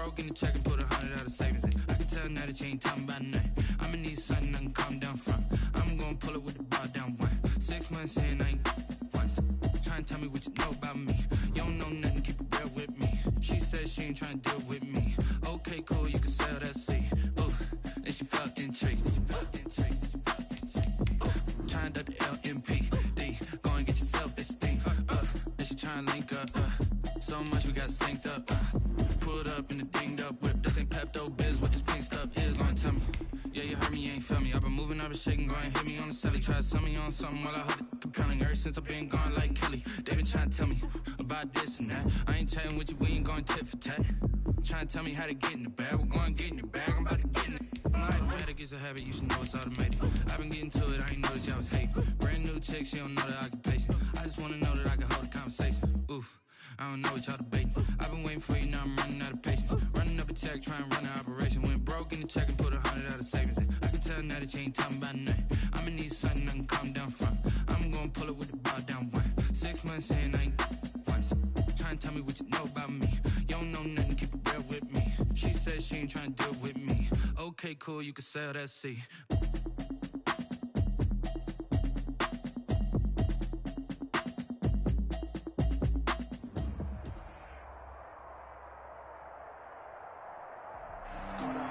broke in the check and put 100 out of savings in. I can tell now that you ain't talking about nothing. I'ma need something I can calm down from. I'm gonna pull it with the bar down one. 6 months in, I ain't once. Trying to tell me what you know about me. You don't know nothing, keep it real with me. She said she ain't trying to deal with me. Okay, cool, you can sell that seat. Ooh, and she felt intrigued. Trying to duck the LMPD. Go and get your self-esteem. And she trying to link up. So much we got synced up. Pulled up in the dinged up whip. This ain't Pepto-Biz, what this pink stuff is. Gonna tell me. Yeah, you heard me, you ain't felt me. I've been moving, I've been shaking, go and hit me on the celly. Try to sell me on something while I hold it compelling. Ever since I've been gone like Kelly, they been trying to tell me about this and that. I ain't chatting with you, we ain't going tit for tat. Trying to tell me how to get in the bag. We're going to get in the bag, I'm about to get in it. I'm like, better get a habit, you should know it's automated. I've been getting to it, I ain't noticed y'all was hating. Brand new chick, she don't know the occupation. I just want to know that I can hold a conversation. Oof. I don't know what y'all debating. I've been waiting for you, now I'm running out of patience. Running up a check, trying to run an operation. Went broke in the check and put 100 out of savings in. I can tell now that you ain't talking about nothing. I'ma need something I can calm down from. I'm gonna pull it with the bar down one. 6 months in, I ain't once. Trying to tell me what you know about me. You don't know nothing, keep it real with me. She said she ain't trying to deal with me. Okay, cool, you can sell that seat.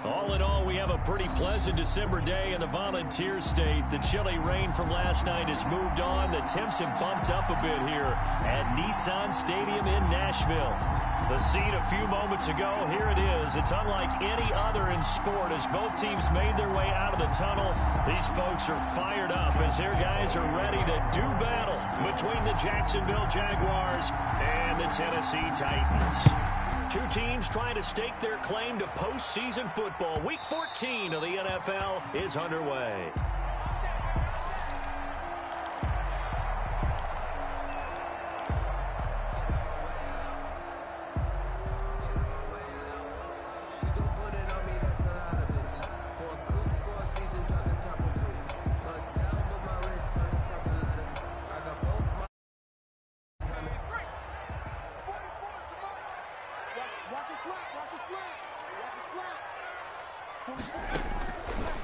All in all, we have a pretty pleasant December day in the Volunteer State. The chilly rain from last night has moved on. The temps have bumped up a bit here at Nissan Stadium in Nashville. The scene a few moments ago, here it is. It's unlike any other in sport as both teams made their way out of the tunnel. These folks are fired up as their guys are ready to do battle between the Jacksonville Jaguars and the Tennessee Titans. Two teams trying to stake their claim to postseason football. Week 14 of the NFL is underway.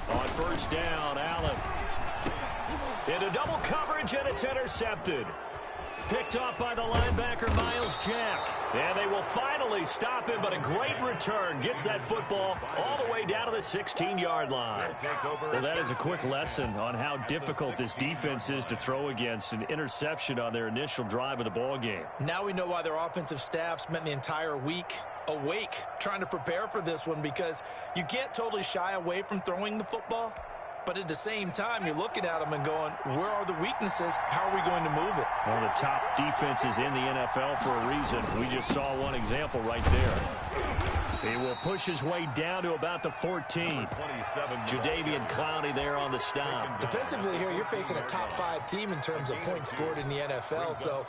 On first down, Allen. Into double coverage, and it's intercepted. Picked off by the linebacker, Miles Jack. And they will finally stop him, but a great return. Gets that football all the way down to the 16-yard line. Well, that is a quick lesson on how difficult this defense is to throw against. An interception on their initial drive of the ball game. Now we know why their offensive staff spent the entire week awake trying to prepare for this one, because you can't totally shy away from throwing the football. But at the same time, you're looking at them and going, where are the weaknesses? How are we going to move it? One of the top defenses in the NFL for a reason. We just saw one example right there. He will push his way down to about the 14. Jadeveon Clowney there on the stop. Defensively here, you're facing a top-5 team in terms of points scored in the NFL. So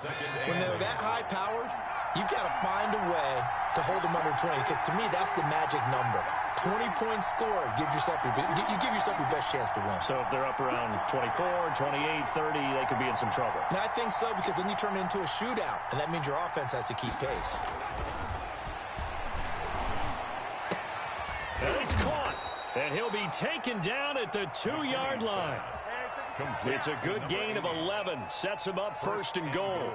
when they're that high-powered, you've got to find a way to hold them under 20, because to me, that's the magic number. 20 points scored, you give yourself your best chance to win. So if they're up around 24, 28, 30, they could be in some trouble. And I think so, because then you turn it into a shootout, and that means your offense has to keep pace. And it's caught, and he'll be taken down at the 2-yard line. It's a good gain of 11. Sets him up first and goal.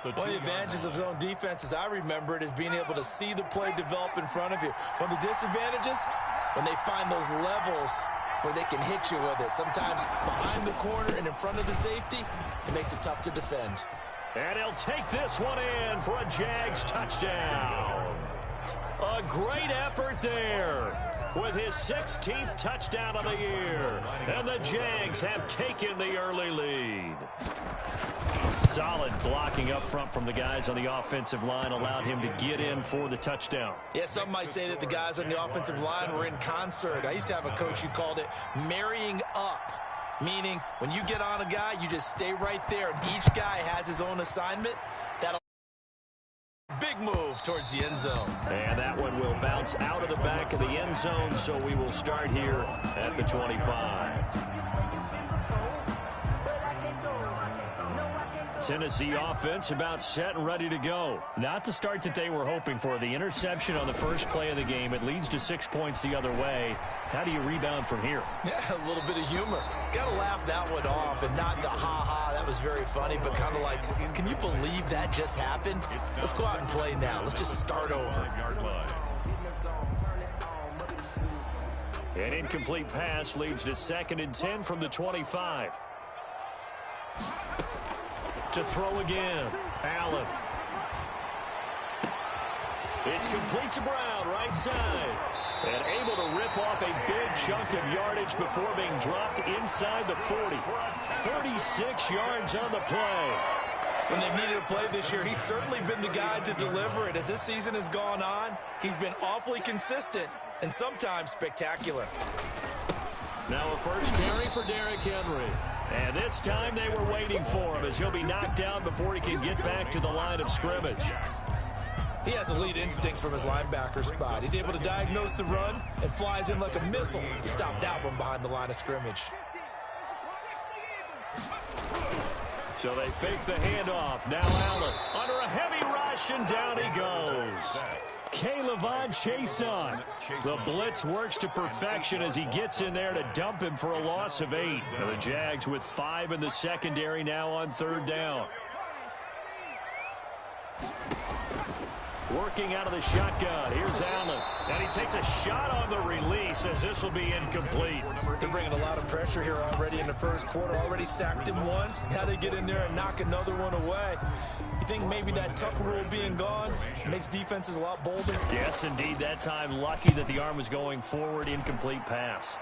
One of the advantages of zone defense, as I remember it, is being able to see the play develop in front of you. One of the disadvantages, when they find those levels where they can hit you with it. Sometimes behind the corner and in front of the safety, it makes it tough to defend. And he'll take this one in for a Jags touchdown. A great effort there with his 16th touchdown of the year. And the Jags have taken the early lead. Solid blocking up front from the guys on the offensive line allowed him to get in for the touchdown. Yeah, some might say that the guys on the offensive line were in concert. I used to have a coach who called it marrying up, meaning when you get on a guy, you just stay right there, and each guy has his own assignment. That'll big move towards the end zone. And that one will bounce out of the back of the end zone, so we will start here at the 25. Tennessee offense about set and ready to go. Not the start that they were hoping for. The interception on the first play of the game. It leads to 6 points the other way. How do you rebound from here? Yeah, a little bit of humor. Got to laugh that one off and not the ha-ha. That was very funny, but kind of like, can you believe that just happened? Let's go out and play now. Let's just start over. An incomplete pass leads to 2nd and 10 from the 25. To throw again. Allen. It's complete to Brown, right side. And able to rip off a big chunk of yardage before being dropped inside the 40. 36 yards on the play. When they've needed a play this year, he's certainly been the guy to deliver it. As this season has gone on, he's been awfully consistent and sometimes spectacular. Now a first carry for Derrick Henry. And this time they were waiting for him as he'll be knocked down before he can get back to the line of scrimmage. He has elite instincts from his linebacker spot. He's able to diagnose the run and flies in like a missile to stop that one behind the line of scrimmage. So they fake the handoff. Now Allen under a heavy rush, and down he goes. K'Lavon Chaisson. The blitz works to perfection as he gets in there to dump him for a loss of 8. And the Jags with 5 in the secondary now on 3rd down. Working out of the shotgun. Here's Allen. And he takes a shot on the release as this will be incomplete. They're bringing a lot of pressure here already in the first quarter. Already sacked him once. Now they get in there and knock another one away. You think maybe that tuck rule being gone makes defenses a lot bolder? Yes, indeed. That time lucky that the arm was going forward. Incomplete pass.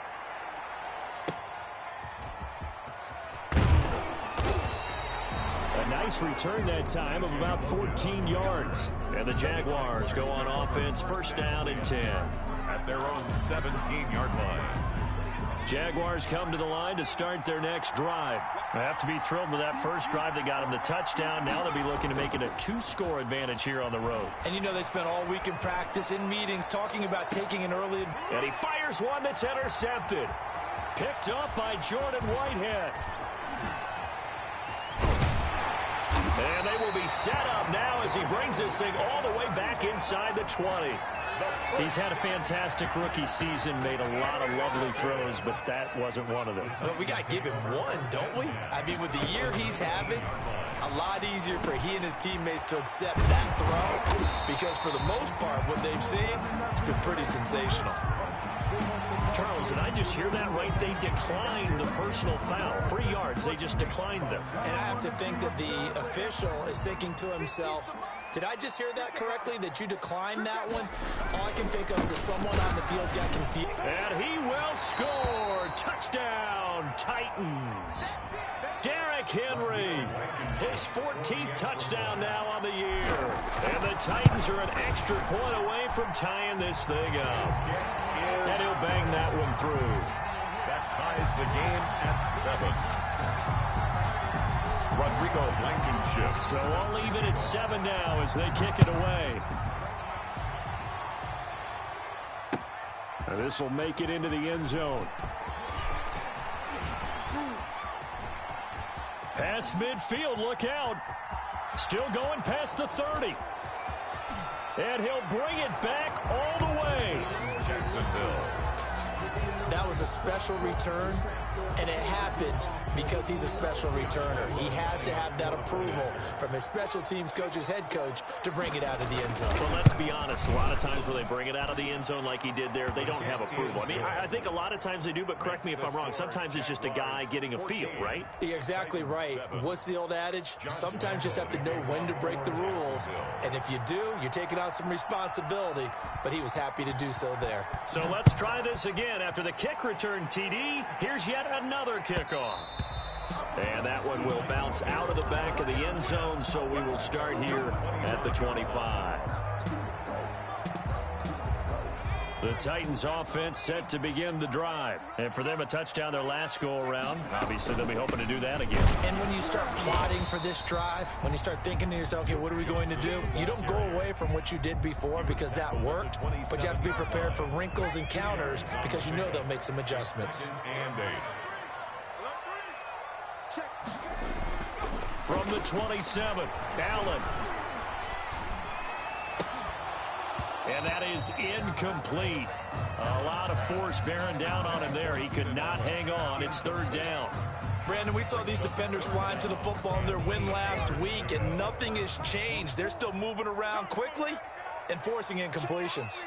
A nice return that time of about 14 yards. And the Jaguars go on offense, 1st down and 10. At their own 17-yard line. Jaguars come to the line to start their next drive. They have to be thrilled with that first drive that got them the touchdown. Now they'll be looking to make it a 2-score advantage here on the road. And you know they spent all week in practice, in meetings, talking about taking an early... And he fires one that's intercepted. Picked up by Jordan Whitehead. And they will be set up now as he brings this thing all the way back inside the 20. He's had a fantastic rookie season, made a lot of lovely throws, but that wasn't one of them. But we got to give him one, don't we? I mean, with the year he's having, a lot easier for he and his teammates to accept that throw because for the most part, what they've seen, it's been pretty sensational. Charles, did I just hear that right? They declined the personal foul. 3 yards, they just declined them. And I have to think that the official is thinking to himself, did I just hear that correctly, that you declined that one? All I can think of is that someone on the field got confused. And he will score. Touchdown, Titans. Derrick Henry, his 14th touchdown now on the year. And the Titans are an extra point away from tying this thing up. And he'll bang that one through. That ties the game at 7. Rodrigo Blankenship. So all even at 7 now as they kick it away. And this will make it into the end zone. Past midfield, look out. Still going past the 30. And he'll bring it back all the way. Jacksonville. That was a special return, and it happened because he's a special returner. He has to have that approval from his special teams coach's head coach to bring it out of the end zone. Well, let's be honest. A lot of times when they bring it out of the end zone like he did there, they don't have approval. I mean, I think a lot of times they do, but correct me if I'm wrong. Sometimes it's just a guy getting a feel, right? You're exactly right. What's the old adage? Sometimes you just have to know when to break the rules, and if you do, you're taking on some responsibility, but he was happy to do so there. So let's try this again. After the kick return TD, here's yet another kickoff. And that one will bounce out of the back of the end zone, so we will start here at the 25. The Titans offense set to begin the drive. And for them, a touchdown their last go-around. Obviously, they'll be hoping to do that again. And when you start plotting for this drive, when you start thinking to yourself, okay, what are we going to do? You don't go away from what you did before because that worked, but you have to be prepared for wrinkles and counters because you know they'll make some adjustments. From the 27, Allen. And that is incomplete. A lot of force bearing down on him there. He could not hang on. It's third down. Brandon, we saw these defenders flying to the football in their win last week, and nothing has changed. They're still moving around quickly and forcing incompletions.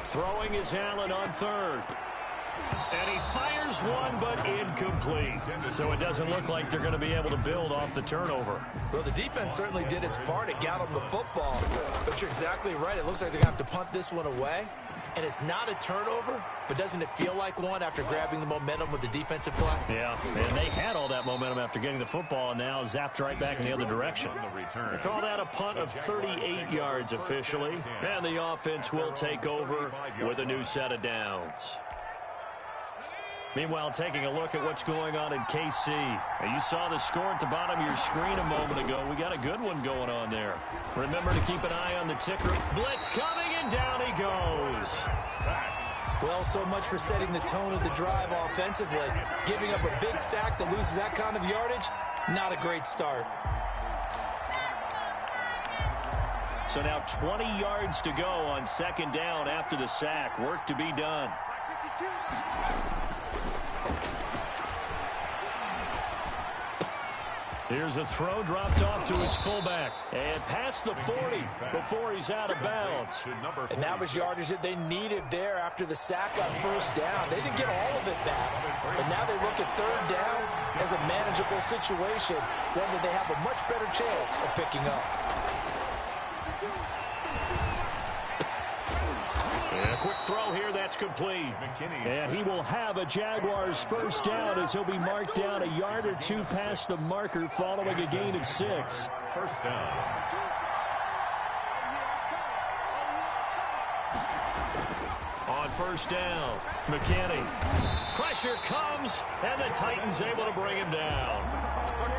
Throwing is Allen on third. And he fires one, but incomplete. So it doesn't look like they're going to be able to build off the turnover. Well, the defense certainly did its part. It got them the football. But you're exactly right. It looks like they're going to have to punt this one away. And it's not a turnover, but doesn't it feel like one after grabbing the momentum with the defensive play? Yeah, and they had all that momentum after getting the football and now zapped right back in the other direction. They call that a punt of 38 yards officially. And the offense will take over with a new set of downs. Meanwhile, taking a look at what's going on in KC. Now, you saw the score at the bottom of your screen a moment ago. We got a good one going on there. Remember to keep an eye on the ticker. Blitz coming, and down he goes. Well, so much for setting the tone of the drive offensively. Giving up a big sack that loses that kind of yardage, not a great start. So now 20 yards to go on second down after the sack. Work to be done. Here's a throw dropped off to his fullback. And past the 40 before he's out of bounds. And that was yardage that they needed there after the sack on first down. They didn't get all of it back. But now they look at third down as a manageable situation, one that they have a much better chance of picking up. And a quick throw here, that's complete. And he will have a Jaguars first down as he'll be marked down a yard or two past the marker following a gain of 6. First down. On first down, McKinney. Pressure comes, and the Titans able to bring him down.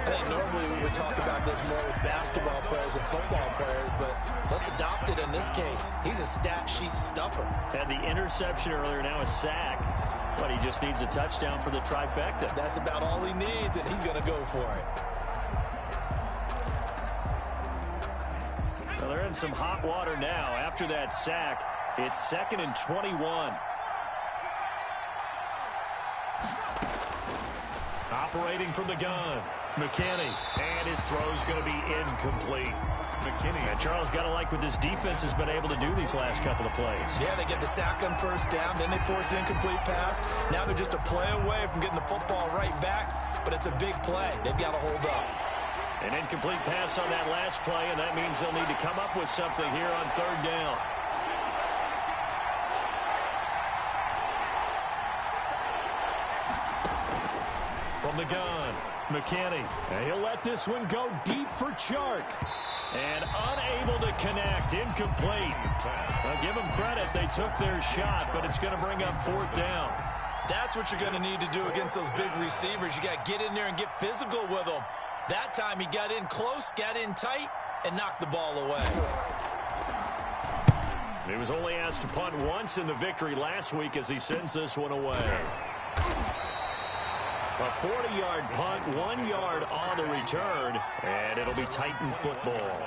I think normally we would talk about this more with basketball players and football players, but let's adopt it in this case. He's a stat sheet stuffer. Had the interception earlier, now a sack, but he just needs a touchdown for the trifecta. That's about all he needs, and he's going to go for it. Well, they're in some hot water now. After that sack, it's 2nd and 21. Operating from the gun, McKinney, and his throw's going to be incomplete. McKinney. And Charles, got to like what this defense has been able to do these last couple of plays. Yeah, they get the sack on first down, then they force the incomplete pass. Now they're just a play away from getting the football right back, but it's a big play. They've got to hold up. An incomplete pass on that last play, and that means they'll need to come up with something here on third down. From the gun, McKinney. And he'll let this one go deep for Chark. And unable to connect, incomplete. Now give them credit, they took their shot, but it's going to bring up fourth down. That's what you're going to need to do against those big receivers. You got to get in there and get physical with them. That time he got in close, got in tight, and knocked the ball away. He was only asked to punt once in the victory last week as he sends this one away. A 40-yard punt, 1 yard on the return, and it'll be Titan football.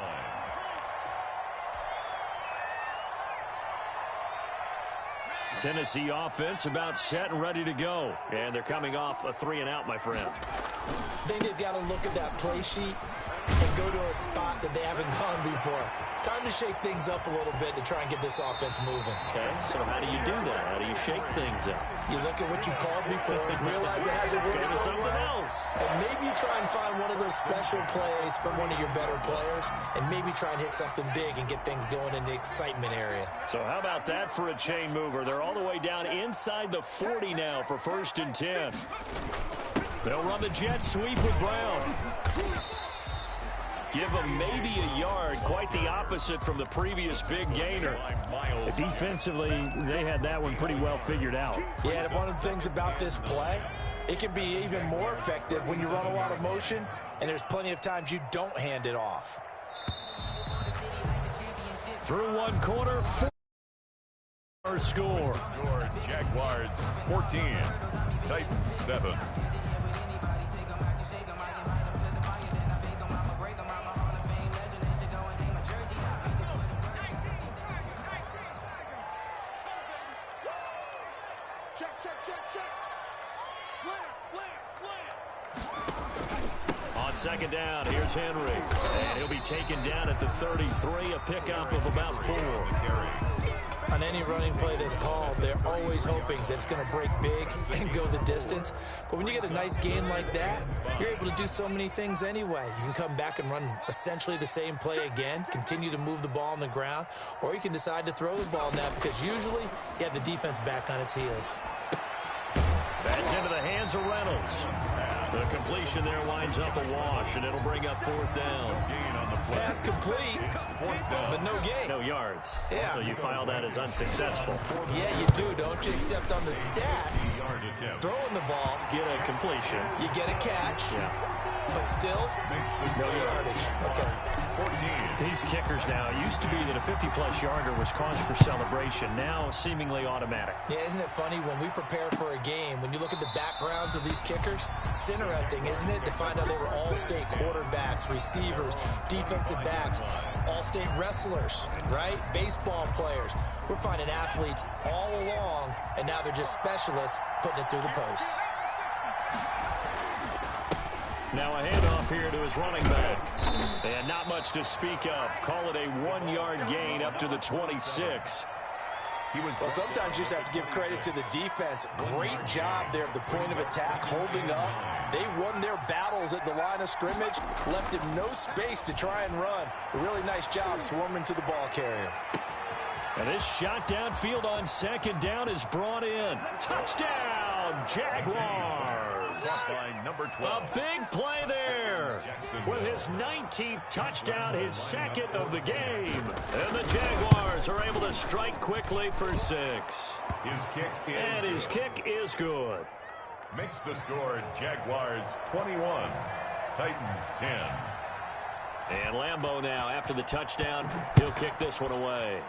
Tennessee offense about set and ready to go. And they're coming off a 3-and-out, my friend. I think they've got to look at that play sheet and go to a spot that they haven't gone before. Time to shake things up a little bit to try and get this offense moving. Okay, so how do you do that? How do you shake things up? You look at what you called before, realize it hasn't worked so something well, else. and maybe try and find one of those special plays from one of your better players, and maybe try and hit something big and get things going in the excitement area. So how about that for a chain mover? They're all the way down inside the 40 now for 1st and 10. They'll run the jet sweep with Brown. Give them maybe a yard, quite the opposite from the previous big gainer. Defensively, they had that one pretty well figured out. Yeah, and one of the things about this play, it can be even more effective when you run a lot of motion, and there's plenty of times you don't hand it off. Through one quarter, 4 Our score. Jaguars 14, Titans 7. On second down, here's Henry. And he'll be taken down at the 33, a pickup of about 4. On any running play that's called, they're always hoping that it's going to break big and go the distance. But when you get a nice gain like that, you're able to do so many things anyway. You can come back and run essentially the same play again, continue to move the ball on the ground, or you can decide to throw the ball now because usually you have the defense back on its heels. That's into the hands of Reynolds. The completion there winds up a wash, and it'll bring up 4th down. Pass complete, but no gain. No yards. Yeah. So you file that as unsuccessful. Yeah, you do, don't you? Except on the stats, throwing the ball, Get a completion. you get a catch, Yeah. but still, no yardage. Okay. These kickers now, it used to be that a 50-plus yarder was cause for celebration. Now, seemingly automatic. Yeah, isn't it funny when we prepare for a game, when you look at the backgrounds of these kickers, it's interesting, isn't it, to find out they were all-state quarterbacks, receivers, defensive backs, all-state wrestlers, right? Baseball players. We're finding athletes all along, and now they're just specialists putting it through the posts. Now a handoff here to his running back. And not much to speak of. Call it a 1-yard gain up to the 26. Well, sometimes you just have to give credit to the defense. Great job there at the point of attack, holding up. They won their battles at the line of scrimmage, left him no space to try and run. A really nice job swarming to the ball carrier. And this shot downfield on second down is brought in. Touchdown, Jaguars. By number 12. A big play there. With his 19th touchdown, his second of the game. And the Jaguars are able to strike quickly for 6. His kick is good. Makes the score Jaguars 21, Titans 10. And Lambeau now, after the touchdown, he'll kick this one away.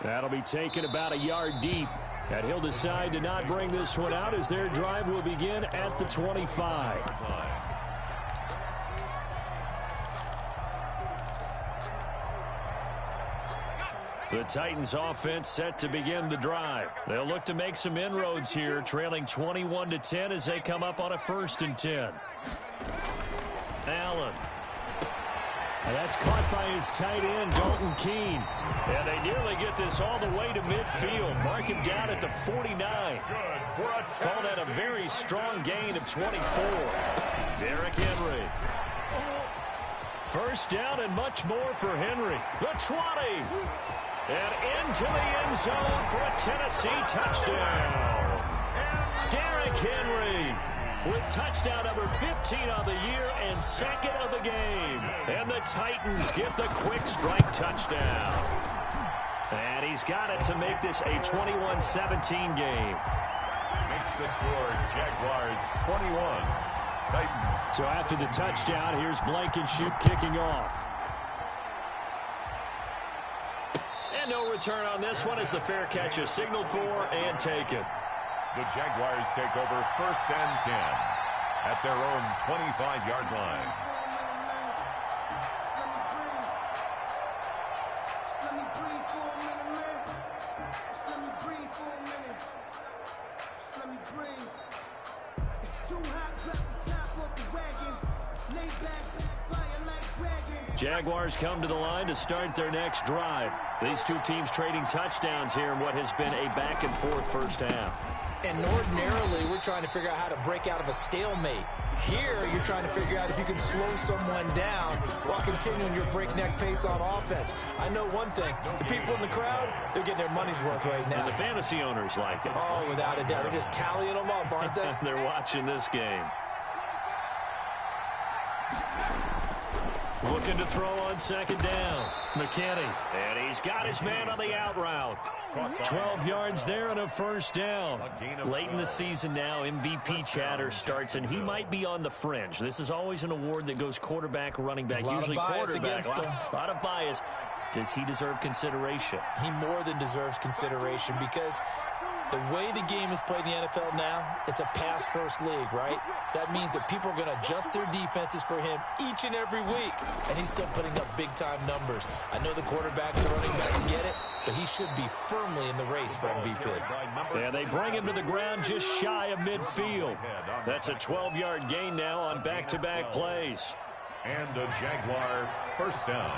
That'll be taken about a yard deep. And he'll decide to not bring this one out as their drive will begin at the 25. The Titans offense set to begin the drive. They'll look to make some inroads here, trailing 21-10 as they come up on a 1st and 10. Allen. And that's caught by his tight end, Dalton Keene. And they nearly get this all the way to midfield. Mark him down at the 49. Called that a very strong gain of 24. Derrick Henry. 1st down and much more for Henry. The 20. And into the end zone for a Tennessee touchdown. Derrick Henry with touchdown number 15 of the year and 2nd of the game. And the Titans get the quick strike touchdown. And he's got it to make this a 21-17 game. Makes the score Jaguars 21, Titans. So after the touchdown, here's Blankenship kicking off. And no return on this one as the fair catch is signaled for and taken. The Jaguars take over 1st and 10 at their own 25-yard line. Jaguars come to the line to start their next drive. These two teams trading touchdowns here in what has been a back-and-forth first half. And ordinarily, we're trying to figure out how to break out of a stalemate. Here, you're trying to figure out if you can slow someone down while continuing your breakneck pace on offense. I know one thing. The people in the crowd, they're getting their money's worth right now. And the fantasy owners like it. Oh, without a doubt. They're just tallying them up, aren't they? They're watching this game. Looking to throw on second down. McKinney. And he's got his man on the out route. 12 yards there and a 1st down. Late in the season now, MVP chatter starts, and he might be on the fringe. This is always an award that goes quarterback, running back, usually quarterback. A lot of bias. Does he deserve consideration? He more than deserves consideration because the way the game is played in the NFL now, it's a pass-first league, right? So that means that people are going to adjust their defenses for him each and every week, and he's still putting up big-time numbers. I know the quarterbacks and running backs get it, but he should be firmly in the race for MVP. Yeah, they bring him to the ground just shy of midfield. That's a 12-yard gain now on back-to-back plays. And a Jaguar first down.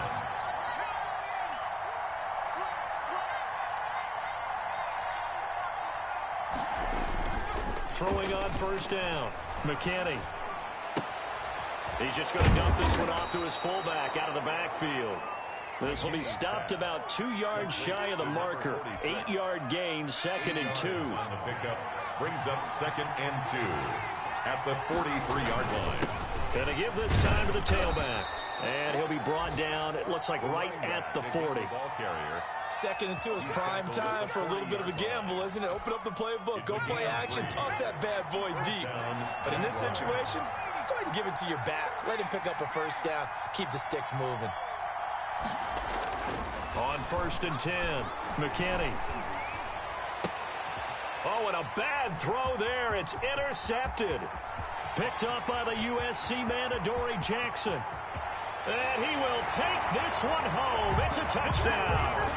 Throwing on first down, McKinney. He's just going to dump this one off to his fullback out of the backfield. This will be stopped about 2 yards shy of the marker. 8-yard gain, 2nd and 2. On the pickup brings up 2nd and 2 at the 43-yard line. Going to give this time to the tailback. And he'll be brought down, it looks like right at the 40. 2nd and 2 is prime time for a little bit of a gamble, isn't it? Open up the playbook, go play action, toss that bad boy deep. But in this situation, go ahead and give it to your back. Let him pick up a first down. Keep the sticks moving. On 1st and 10, McKinney. Oh, and a bad throw there. It's intercepted. Picked up by the USC man, Adoree Jackson. And he will take this one home. It's a touchdown.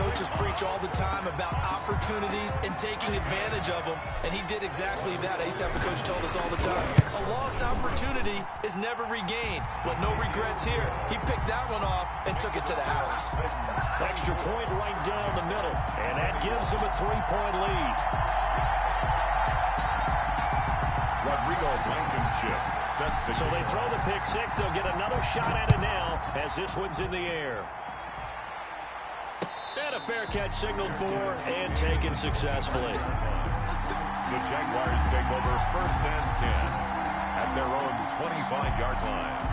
Coaches preach all the time about opportunities and taking advantage of them, and he did exactly that. I used to have a coach told us all the time, a lost opportunity is never regained. Well, no regrets here. He picked that one off and took it to the house. Extra point right down the middle, and that gives him a 3-point lead. Rodrigo Blankenship set to So they throw the pick six. They'll get another shot at it now as this one's in the air. And a fair catch signaled for and taken successfully. The Jaguars take over 1st and 10 at their own 25-yard line.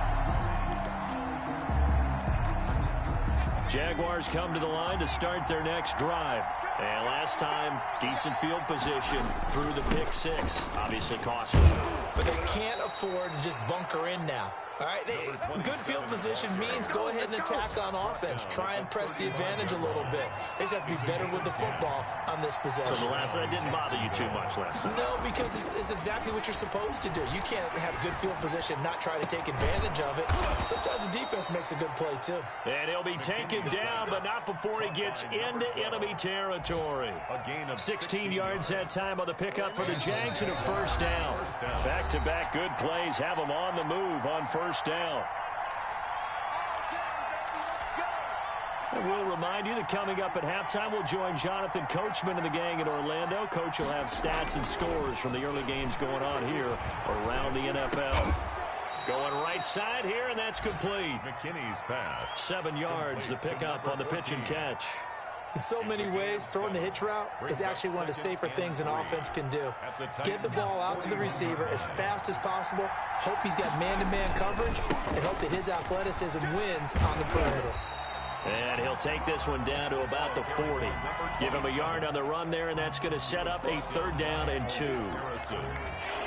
Jaguars come to the line to start their next drive. And last time, decent field position through the pick six. Obviously costly. But they can't afford to just bunker in now. All right, good field position means go ahead and attack on offense. Try and press the advantage a little bit. They just have to be better with the football on this possession. So the last one didn't bother you too much last time? No, because it's exactly what you're supposed to do. You can't have good field position, not try to take advantage of it. Sometimes the defense makes a good play, too. And he'll be taken down, but not before he gets into enemy territory. A gain of 16 yards that time on the pickup for the Jags and a first down. Back-to-back good plays have them on the move on first down. And we'll remind you that coming up at halftime, we'll join Jonathan Coachman and the gang in Orlando. Coach will have stats and scores from the early games going on here around the NFL. Going right side here, and that's complete. McKinney's pass. 7 yards, the pickup on the pitch and catch. In so many ways, throwing the hitch route is actually one of the safer things an offense can do. Get the ball out to the receiver as fast as possible, hope he's got man-to-man coverage, and hope that his athleticism wins on the perimeter. And he'll take this one down to about the 40. Give him a yard on the run there, and that's going to set up a 3rd down and 2.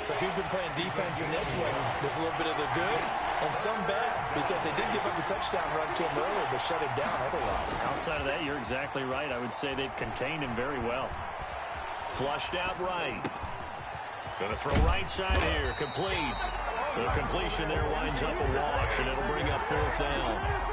So if you've been playing defense in this one, there's a little bit of the good and some bad, because they did give up the touchdown run to him earlier, but shut him down otherwise. Outside of that, you're exactly right. I would say they've contained him very well. Flushed out right. Going to throw right side here. Complete. The completion there winds up a wash, and it'll bring up 4th down.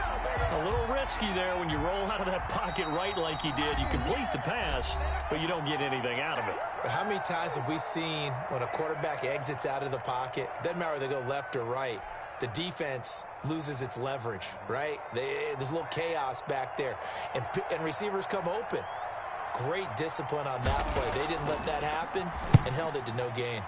A little risky there when you roll out of that pocket right like you did. You complete the pass, but you don't get anything out of it. But how many times have we seen when a quarterback exits out of the pocket, doesn't matter whether they go left or right, the defense loses its leverage, right? There's a little chaos back there, and receivers come open. Great discipline on that play. They didn't let that happen and held it to no gain.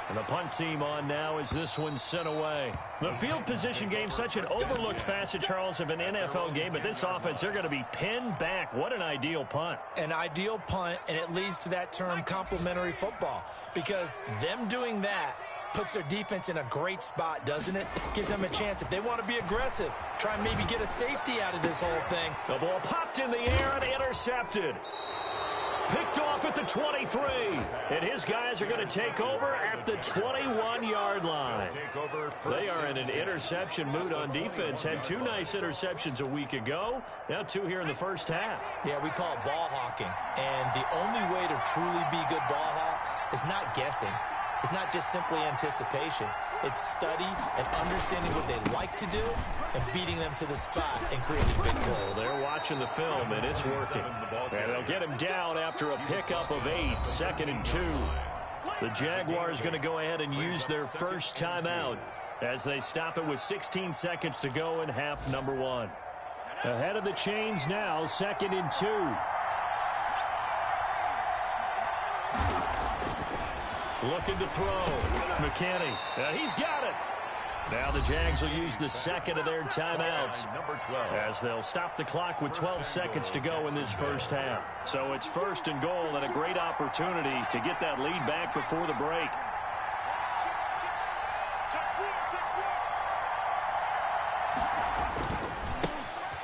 And the punt team on now as this one's sent away. The field position game, such an overlooked facet, Charles, of an NFL game. But this offense, they're going to be pinned back. What an ideal punt. An ideal punt, and it leads to that term complementary football. Because them doing that puts their defense in a great spot, doesn't it? Gives them a chance. If they want to be aggressive, try and maybe get a safety out of this whole thing. The ball popped in the air and intercepted. Picked off at the 23. And his guys are going to take over at the 21-yard line. They are in an interception mood on defense. Had 2 nice interceptions a week ago. Now 2 here in the first half. Yeah, we call it ball hawking. And the only way to truly be good ball hawks is not guessing. It's not just simply anticipation. It's study and understanding what they like to do and beating them to the spot and creating big goals. They're watching the film, and it's working. And they'll get him down after a pickup of 8, 2nd and 2. The Jaguars going to go ahead and use their first timeout as they stop it with 16 seconds to go in half number 1. Ahead of the chains now, 2nd and 2. Looking to throw. McKinney. He's got it. Now the Jags will use the second of their timeouts as they'll stop the clock with 12 seconds to go in this first half. So it's 1st and goal and a great opportunity to get that lead back before the break.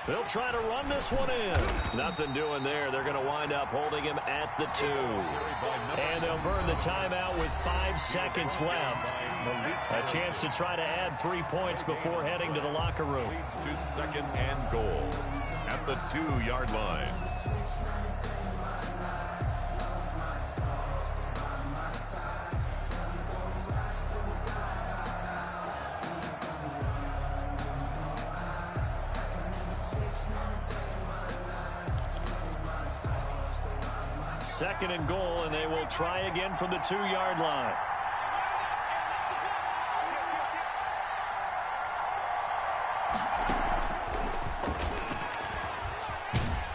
They'll try to run this one in. Nothing doing there. They're going to wind up holding him at the 2. And they'll burn the timeout with 5 seconds left. A chance to try to add 3 points before heading to the locker room. Leads to 2nd and goal at the 2-yard line. Second and goal, and they will try again from the 2-yard line.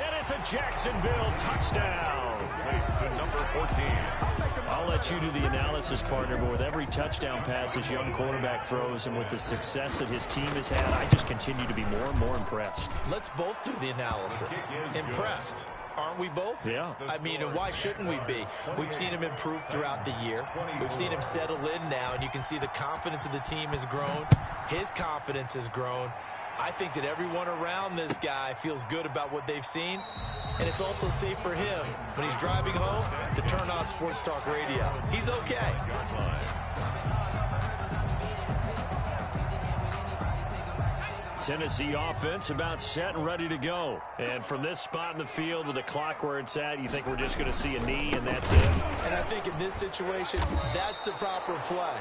And it's a Jacksonville touchdown. To number 14. I'll let you do the analysis, partner, but with every touchdown pass this young quarterback throws and with the success that his team has had, I just continue to be more and more impressed. Let's both do the analysis. Impressed. Aren't we both? Yeah. I mean, and why shouldn't we be? We've seen him improve throughout the year. We've seen him settle in now, and you can see the confidence of the team has grown. His confidence has grown. I think that everyone around this guy feels good about what they've seen, and it's also safe for him when he's driving home to turn on Sports Talk Radio. He's okay. Tennessee offense about set and ready to go. And from this spot in the field with the clock where it's at, you think we're just going to see a knee and that's it? And I think in this situation, that's the proper play.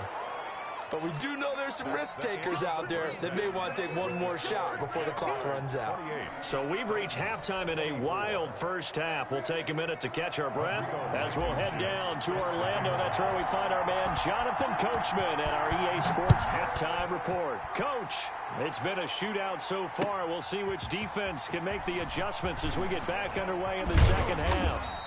But we do know there's some risk takers out there that may want to take one more shot before the clock runs out. So we've reached halftime in a wild first half. We'll take a minute to catch our breath as we'll head down to Orlando. That's where we find our man Jonathan Coachman at our EA Sports Halftime Report. Coach, it's been a shootout so far. We'll see which defense can make the adjustments as we get back underway in the second half.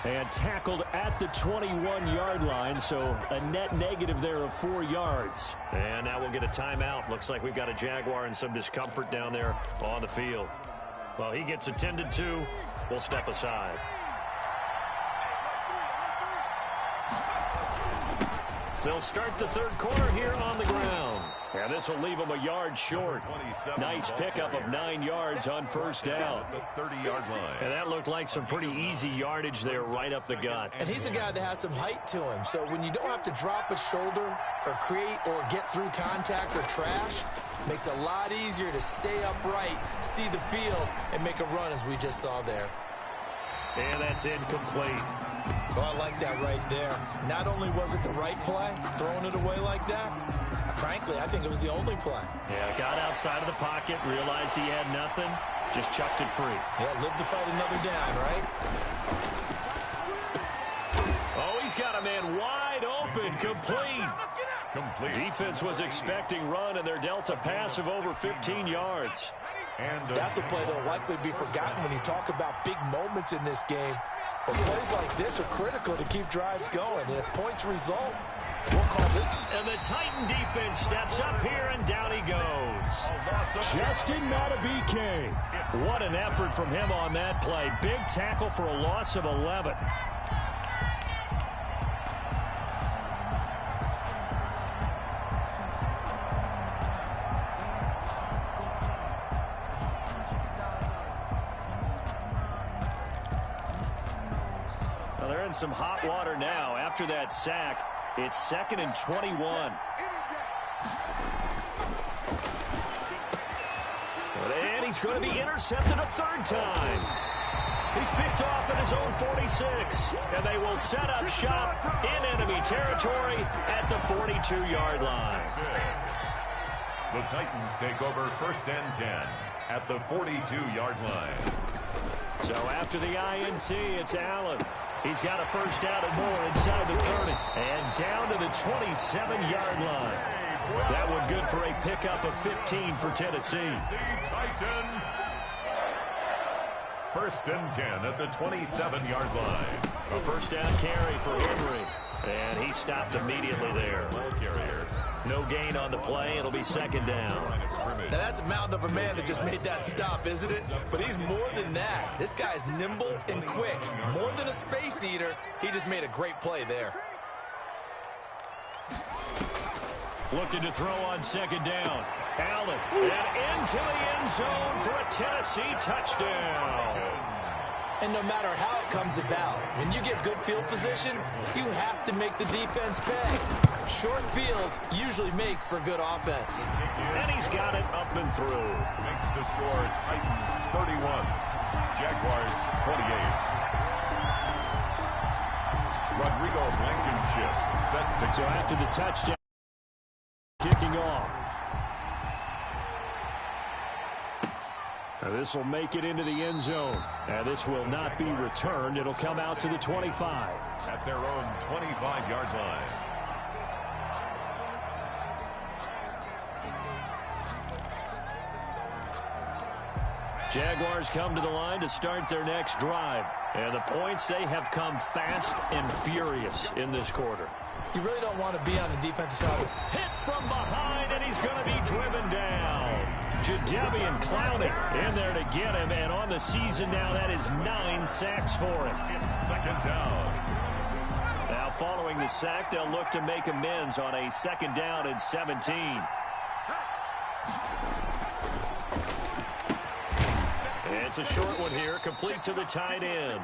And tackled at the 21-yard line, so a net negative there of 4 yards. And now we'll get a timeout. Looks like we've got a Jaguar in some discomfort down there on the field. Well, he gets attended to. We'll step aside. They'll start the third quarter here on the ground. And this will leave them a yard short. Nice pickup of 9 yards on first down. The 30-yard line. And that looked like some pretty easy yardage there right up the gut. And he's a guy that has some height to him. So when you don't have to drop a shoulder or create or get through contact or trash, makes it a lot easier to stay upright, see the field, and make a run as we just saw there. And that's incomplete. Oh, I like that right there. Not only was it the right play, throwing it away like that, frankly, I think it was the only play. Yeah, got outside of the pocket, realized he had nothing, just chucked it free. Yeah, live to fight another down, right? Oh, he's got a man wide open, complete. Defense was expecting run, and their Delta pass of over 15 yards. And that's a play that will likely be forgotten when you talk about big moments in this game. But plays like this are critical to keep drives going. And if points result, we'll call this. And the Titan defense steps up here, and down he goes. Justin Matabike. What an effort from him on that play. Big tackle for a loss of 11. Well, they're in some hot water now. After that sack, it's 2nd and 21. And he's going to be intercepted a third time. He's picked off at his own 46. And they will set up shop in enemy territory at the 42-yard line. The Titans take over 1st and 10 at the 42-yard line. So after the INT, it's Allen. He's got a first down and more inside the 30. And down to the 27-yard line. That one good for a pickup of 15 for Tennessee. Titan. 1st and 10 at the 27-yard line. A first down carry for Henry. And he stopped immediately there. No gain on the play. It'll be 2nd down. Now that's a mountain of a man that just made that stop, isn't it? But he's more than that. This guy's nimble and quick. More than a space eater. He just made a great play there. Looking to throw on 2nd down. Allen, and into the end zone for a Tennessee touchdown. And no matter how it comes about, when you get good field position, you have to make the defense pay. Short fields usually make for good offense. And he's got it up and through. Makes the score Titans 31, Jaguars 28. Rodrigo Blankenship set to So after the touchdown, kicking off. Now this will make it into the end zone. Now this will not be returned. It'll come out to the 25. At their own 25-yard line. Jaguars come to the line to start their next drive. And the points, they have come fast and furious in this quarter. You really don't want to be on the defensive side. Hit from behind, and he's going to be driven down. Jadeveon Clowney in there to get him, and on the season now, that is 9 sacks for him. 2nd down. Now, following the sack, they'll look to make amends on a 2nd down and 17. It's a short one here, complete to the tight end.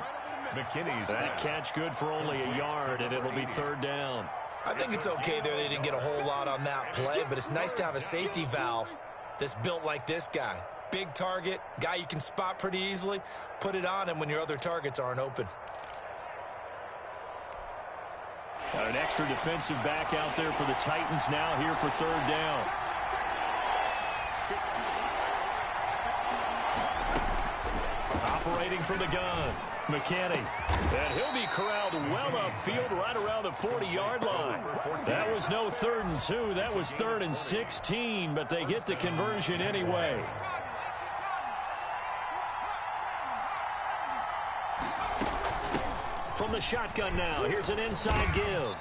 McKinney's that catch good for only a yard, and it'll be 3rd down. I think it's okay there. They didn't get a whole lot on that play, but it's nice to have a safety valve that's built like this guy. Big target, guy you can spot pretty easily. Put it on him when your other targets aren't open. Got an extra defensive back out there for the Titans now here for 3rd down. Operating from the gun, McKinney. And he'll be corralled well upfield right around the 40-yard line. That was no 3rd and 2. That was 3rd and 16, but they get the conversion anyway. From the shotgun now, here's an inside give.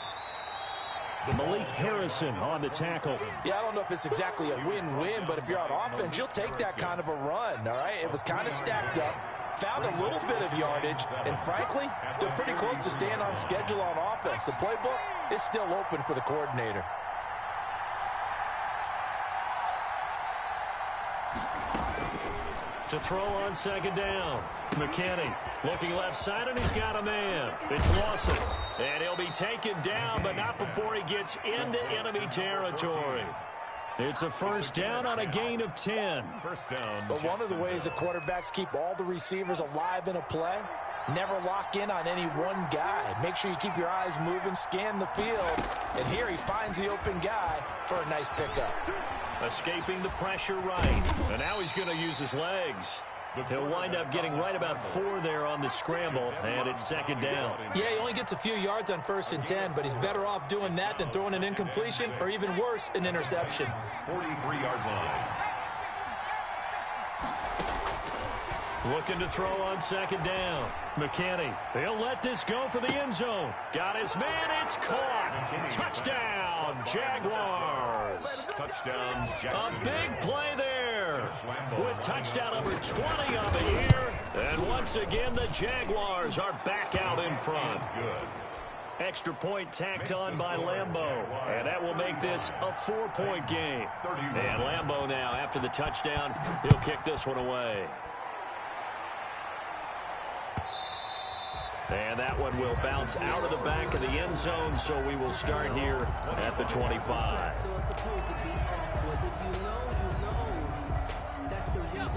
Malik Harrison on the tackle. Yeah, I don't know if it's exactly a win-win, but if you're on offense, you'll take that kind of a run, all right? It was kind of stacked up, found a little bit of yardage, and frankly, they're pretty close to staying on schedule on offense. The playbook is still open for the coordinator. To throw on 2nd down. McKinney looking left side, and he's got a man. It's Lawson. And he'll be taken down, but not before he gets into enemy territory. It's a 1st down on a gain of 10. 1st down. But one of the ways the quarterbacks keep all the receivers alive in a play, never lock in on any one guy. Make sure you keep your eyes moving, scan the field. And here he finds the open guy for a nice pickup. Escaping the pressure right. And now he's going to use his legs. He'll wind up getting right about 4 there on the scramble, and it's 2nd down. Yeah, he only gets a few yards on 1st and 10, but he's better off doing that than throwing an incompletion or even worse, an interception. 43-yard line. Looking to throw on 2nd down. McKinney, he'll let this go for the end zone. Got his man, it's caught. Touchdown, Jaguars. Touchdown, A big play there. With touchdown number 20 on the year. And once again, the Jaguars are back out in front. Extra point tacked on by Lambeau. And that will make this a 4-point game. And Lambeau now, after the touchdown, he'll kick this one away. And that one will bounce out of the back of the end zone, so we will start here at the 25.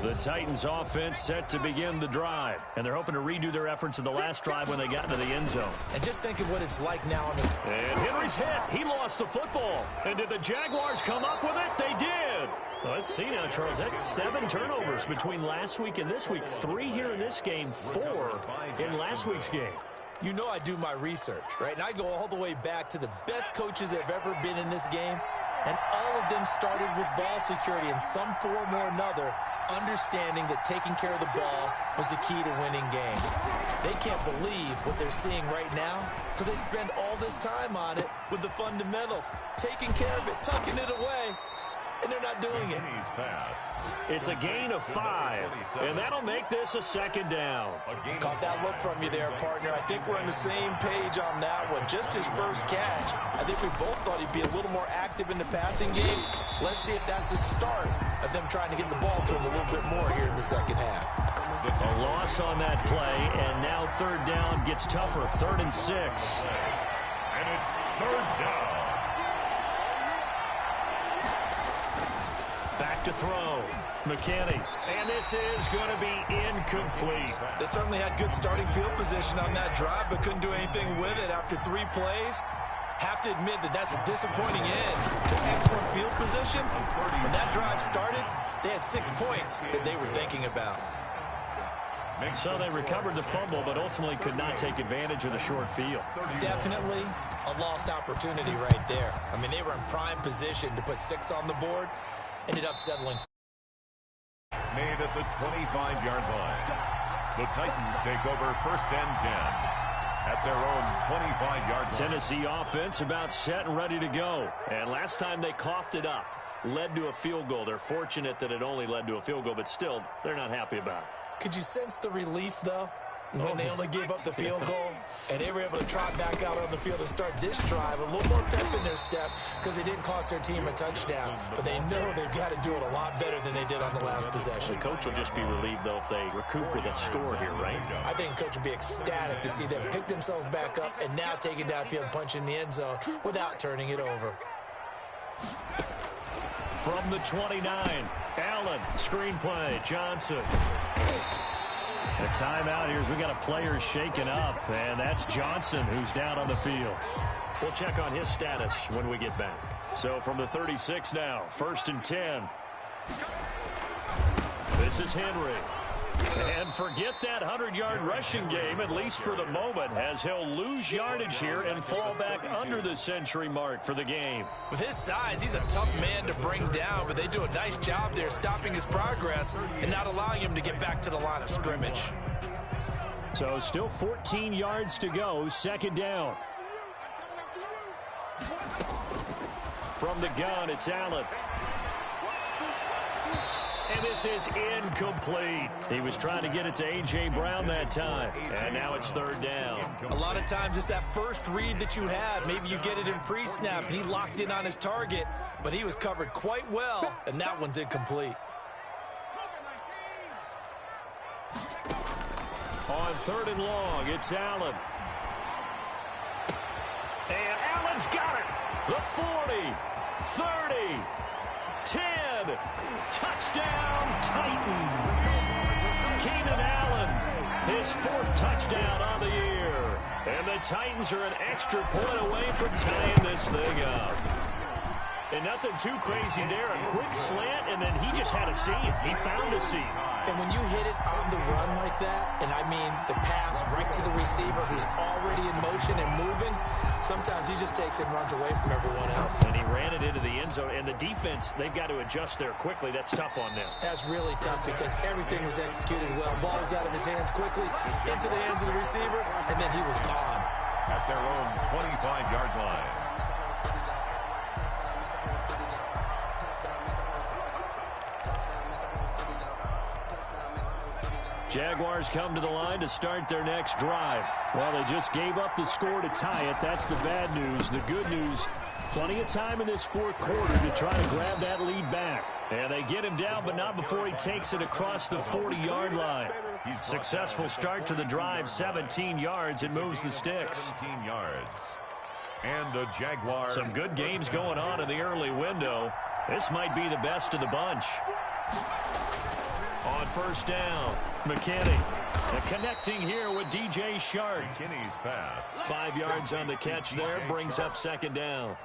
The Titans offense set to begin the drive, and they're hoping to redo their efforts in the last drive when they got into the end zone. And just think of what it's like now on this. And Henry's hit. He lost the football. And did the Jaguars come up with it? They did. Well, let's see now, Charles. That's 7 turnovers between last week and this week. 3 here in this game, 4 in last week's game. You know I do my research, right? And I go all the way back to the best coaches that have ever been in this game. And all of them started with ball security in some form or another, understanding that taking care of the ball was the key to winning games. They can't believe what they're seeing right now because they spend all this time on it with the fundamentals, taking care of it, tucking it away, and they're not doing it. It's a gain of 5, and that'll make this a 2nd down. Caught that look from you there, partner. I think we're on the same page on that one. Just his first catch. I think we both thought he'd be a little more active in the passing game. Let's see if that's the start of them trying to get the ball to him a little bit more here in the second half. A loss on that play, and now 3rd down gets tougher. 3rd and 6. And it's 3rd down. Back to throw. McKinney. And this is going to be incomplete. They certainly had good starting field position on that drive, but couldn't do anything with it after 3 plays. Have to admit that that's a disappointing end to excellent field position. When that drive started, they had 6 points that they were thinking about. So they recovered the fumble, but ultimately could not take advantage of the short field. Definitely a lost opportunity right there. I mean, they were in prime position to put 6 on the board. Ended up settling. Made at the 25-yard line. The Titans take over 1st and 10 at their own 25-yard line. Tennessee offense about set and ready to go. And last time they coughed it up, led to a field goal. They're fortunate that it only led to a field goal, but still, they're not happy about it. Could you sense the relief, though, when they only gave up the field goal and they were able to trot back out on the field and start this drive a little more pep in their step because they didn't cost their team a touchdown, but they know they've got to do it a lot better than they did on the last possession. The coach will just be relieved, though, if they recoup with a score here, right? I think coach will be ecstatic to see them pick themselves back up and now take it downfield and punch in the end zone without turning it over. From the 29, Allen, screenplay, Johnson. A timeout here as we got a player shaken up, and that's Johnson who's down on the field. We'll check on his status when we get back. So from the 36 now, 1st and 10. This is Henry. And forget that 100-yard rushing game, at least for the moment, as he'll lose yardage here and fall back under the century mark for the game. With his size, he's a tough man to bring down, but they do a nice job there stopping his progress and not allowing him to get back to the line of scrimmage. So still 14 yards to go, 2nd down. From the gun, it's Allen. And this is incomplete. He was trying to get it to A.J. Brown that time. And now it's 3rd down. A lot of times it's that first read that you have. Maybe you get it in pre-snap. He locked in on his target, but he was covered quite well, and that one's incomplete. On 3rd and long, it's Allen. And Allen's got it. The 40, 30, 10. Touchdown, Titans. Keenan Allen, his 4th touchdown on the year. And the Titans are an extra point away from tying this thing up. And nothing too crazy there. A quick slant, and then he just had a seam. He found a seam. And when you hit it on the run like that, and I mean the pass right to the receiver who's already in motion and moving, sometimes he just takes it and runs away from everyone else. And he ran it into the end zone. And the defense, they've got to adjust there quickly. That's tough on them. That's really tough because everything was executed well. Ball was out of his hands quickly, into the hands of the receiver, and then he was gone. At their own 25-yard line. Jaguars come to the line to start their next drive. Well, they just gave up the score to tie it. That's the bad news. The good news, Plenty of time in this fourth quarter to try to grab that lead back. And they get him down, but not before he takes it across the 40-yard line. Successful start to the drive, 17 yards, and moves the sticks. 17 yards. And a Jaguar. Some good games going on in the early window. This might be the best of the bunch. On first down, McKinney. Connecting here with DJ Shark. McKinney's pass. 5 yards on the catch there, brings up second down.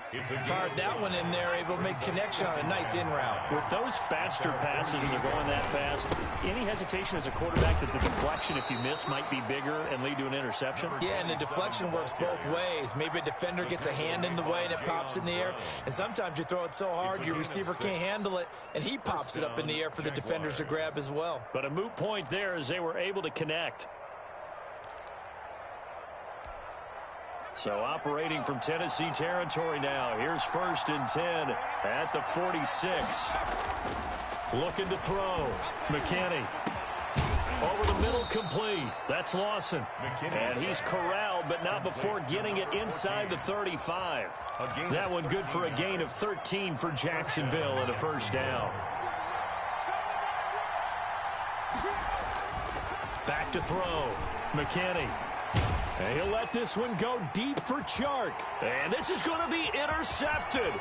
Fired that one in there, able to make connection on a nice in route. With those faster passes when they're going that fast, any hesitation as a quarterback that the deflection, if you miss, might be bigger and lead to an interception? Yeah, and the deflection works both ways. Maybe a defender gets a hand in the way and it pops in the air. And sometimes you throw it so hard your receiver can't handle it, and he pops it up in the air for the defenders to grab as well. But a moot point there as they were able to connect. So operating from Tennessee territory now. Here's 1st and 10 at the 46. Looking to throw. McKinney. Over the middle, complete. That's Lawson. And he's corralled, but not before getting it inside the 35. That one good for a gain of 13 for Jacksonville and a first down. Back to throw. McKinney. And he'll let this one go deep for Chark. And this is going to be intercepted.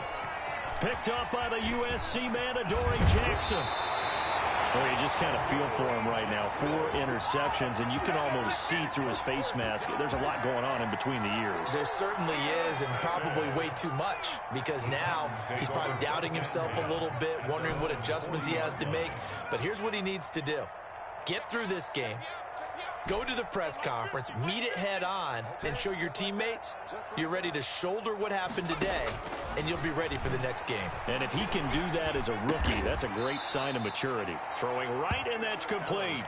Picked up by the USC man, Adoree Jackson. Oh, you just kind of feel for him right now. 4 interceptions, and you can almost see through his face mask. There's a lot going on in between the ears. There certainly is, and probably way too much, because now he's probably doubting himself a little bit, wondering what adjustments he has to make. But here's what he needs to do. Get through this game. Go to the press conference, meet it head on, and show your teammates you're ready to shoulder what happened today, and you'll be ready for the next game. And if he can do that as a rookie, that's a great sign of maturity. Throwing right, and that's complete.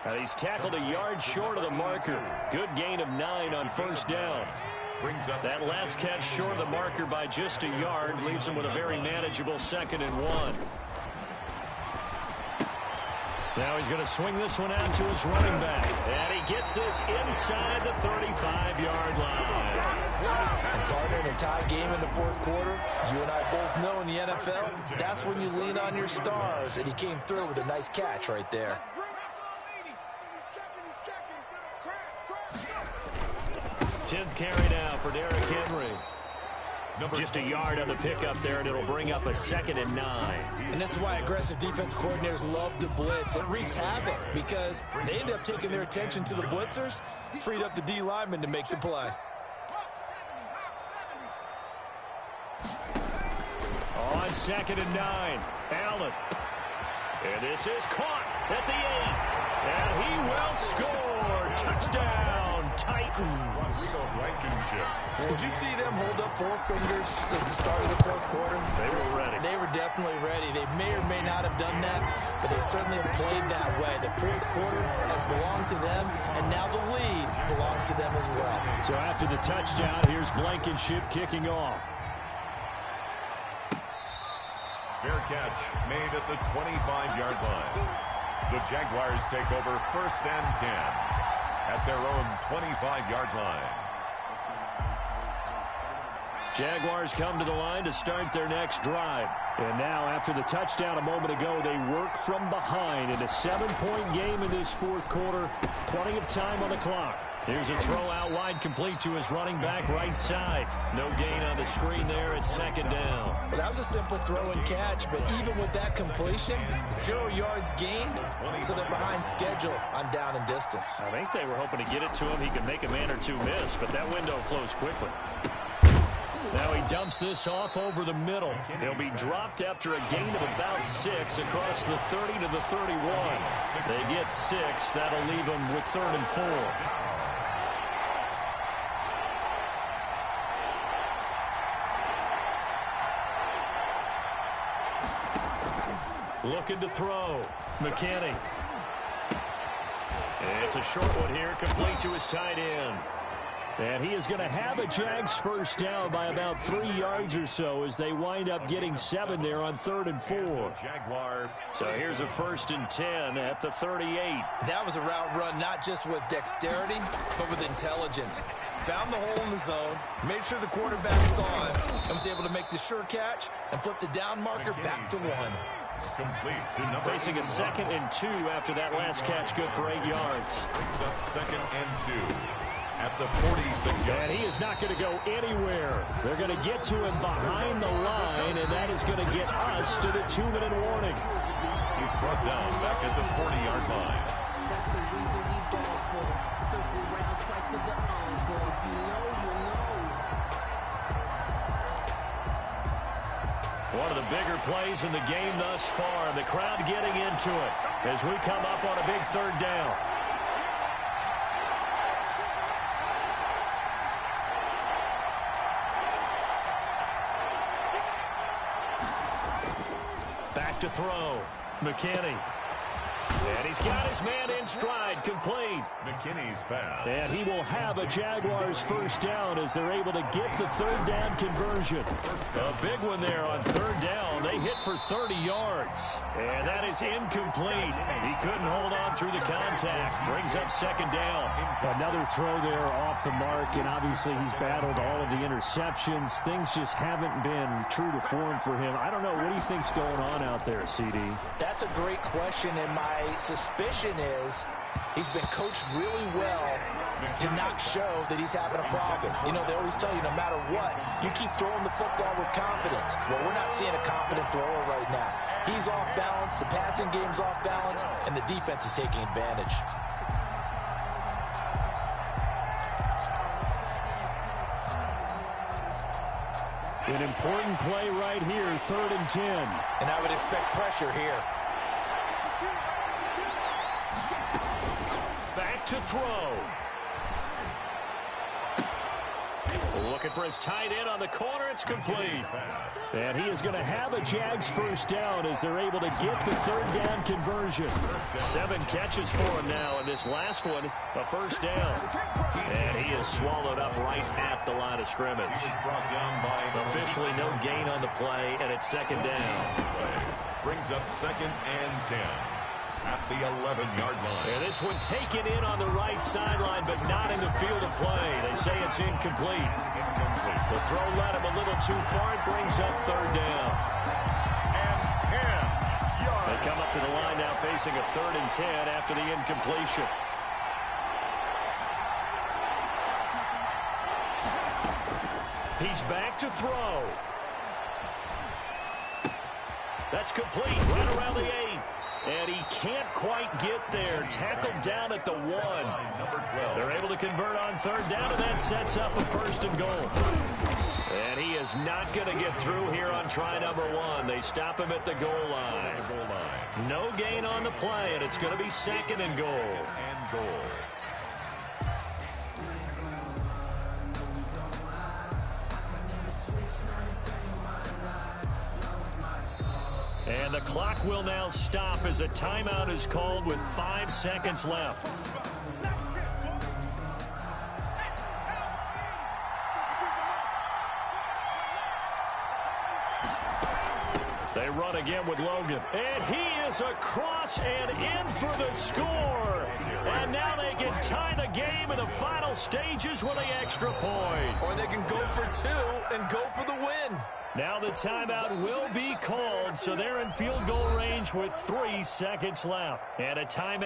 And he's tackled a yard short of the marker. Good gain of 9 on first down. That last catch short of the marker by just a yard leaves him with a very manageable 2nd and 1. Now he's going to swing this one out to his running back. And he gets this inside the 35-yard line. And partner, in a tie game in the fourth quarter, you and I both know in the NFL, that's when you lean on your stars. And he came through with a nice catch right there. Tenth carry now for Derrick Henry. Just a yard on the pickup there, and it'll bring up a 2nd and 9. And this is why aggressive defense coordinators love to blitz. It wreaks havoc because they end up taking their attention to the blitzers, freed up the D lineman to make the play. On 2nd and 9, Allen. And this is caught at the 8. And he will score. Touchdown, Titans. Did you see them hold up 4 fingers at the start of the fourth quarter? They were ready. They were definitely ready. They may or may not have done that, but they certainly have played that way. The fourth quarter has belonged to them, and now the lead belongs to them as well. So after the touchdown, here's Blankenship kicking off. Fair catch made at the 25-yard line. The Jaguars take over 1st and 10 at their own 25-yard line. Jaguars come to the line to start their next drive. And now, after the touchdown a moment ago, they work from behind in a 7-point game in this fourth quarter. Plenty of time on the clock. Here's a throw out wide, complete to his running back right side. No gain on the screen there at 2nd down. Well, that was a simple throw and catch, but even with that completion, 0 yards gained, so they're behind schedule on down and distance. I think they were hoping to get it to him. He could make a man or two miss, but that window closed quickly. Now he dumps this off over the middle. He'll be dropped after a gain of about 6 across the 30 to the 31. They get 6. That'll leave them with 3rd and 4. Looking to throw. McKinney. It's a short one here, complete to his tight end. And he is going to have a Jags first down by about 3 yards or so as they wind up getting 7 there on 3rd and 4. So here's a 1st and 10 at the 38. That was a route run not just with dexterity, but with intelligence. Found the hole in the zone, made sure the quarterback saw it, and was able to make the sure catch and flip the down marker back to 1. Complete to number Facing a 2nd and 2 after that last catch, good for 8 yards. Brings up 2nd and 2 at the 46-yard. And he is not going to go anywhere. They're going to get to him behind the line, and that is going to get us to the 2-minute warning. He's brought down back at the 40-yard line. That's the reason we ball for. Circle round twice for the encore. If you know, you know. One of the bigger plays in the game thus far. The crowd getting into it as we come up on a big 3rd down. Back to throw. McKinney. And he's got his man in stride, complete. McKinney's pass. And he will have a Jaguars first down as they're able to get the 3rd down conversion. A big one there on 3rd down. They hit for 30 yards. And that is incomplete. He couldn't hold on through the contact. Brings up 2nd down. Another throw there off the mark, and obviously he's battled all of the interceptions. Things just haven't been true to form for him. I don't know. What do you think's going on out there, CD? That's a great question, and my suspicion is he's been coached really well to not show that he's having a problem. You know, they always tell you no matter what, you keep throwing the football with confidence. Well, we're not seeing a confident thrower right now. He's off balance, the passing game's off balance, and the defense is taking advantage. An important play right here, 3rd and 10. And I would expect pressure here. Back to throw. Looking for his tight end on the corner. It's complete. And he is going to have a Jags first down as they're able to get the 3rd down conversion. 7 catches for him now, and this last one, a first down. And he is swallowed up right at the line of scrimmage. Officially no gain on the play, and it's 2nd down. Brings up 2nd and 10. At the 11-yard line. And this one taken in on the right sideline, but not in the field of play. They say it's incomplete. The throw led him a little too far. It brings up 3rd down. And 10 yards. They come up to the line now facing a 3rd and 10 after the incompletion. He's back to throw. That's complete right around the 8. And he can't quite get there. Tackled down at the 1. They're able to convert on 3rd down, and that sets up a 1st and goal. And he is not going to get through here on try number 1. They stop him at the goal line. No gain on the play, and it's going to be 2nd and goal. And the clock will now stop as a timeout is called with 5 seconds left. They run again with Logan. And he is across and in for the score. And now they can tie the game in the final stages with the extra point. Or they can go for 2 and go for the win. Now the timeout will be called, so they're in field goal range with 3 seconds left. And a timeout.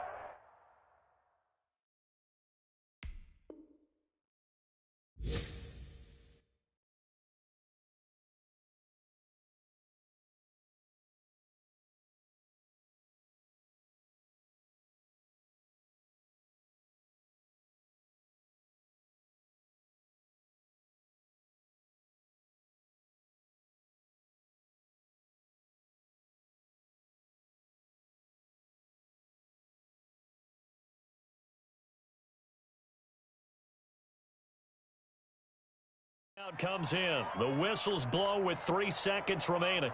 Comes in. The whistles blow with 3 seconds remaining.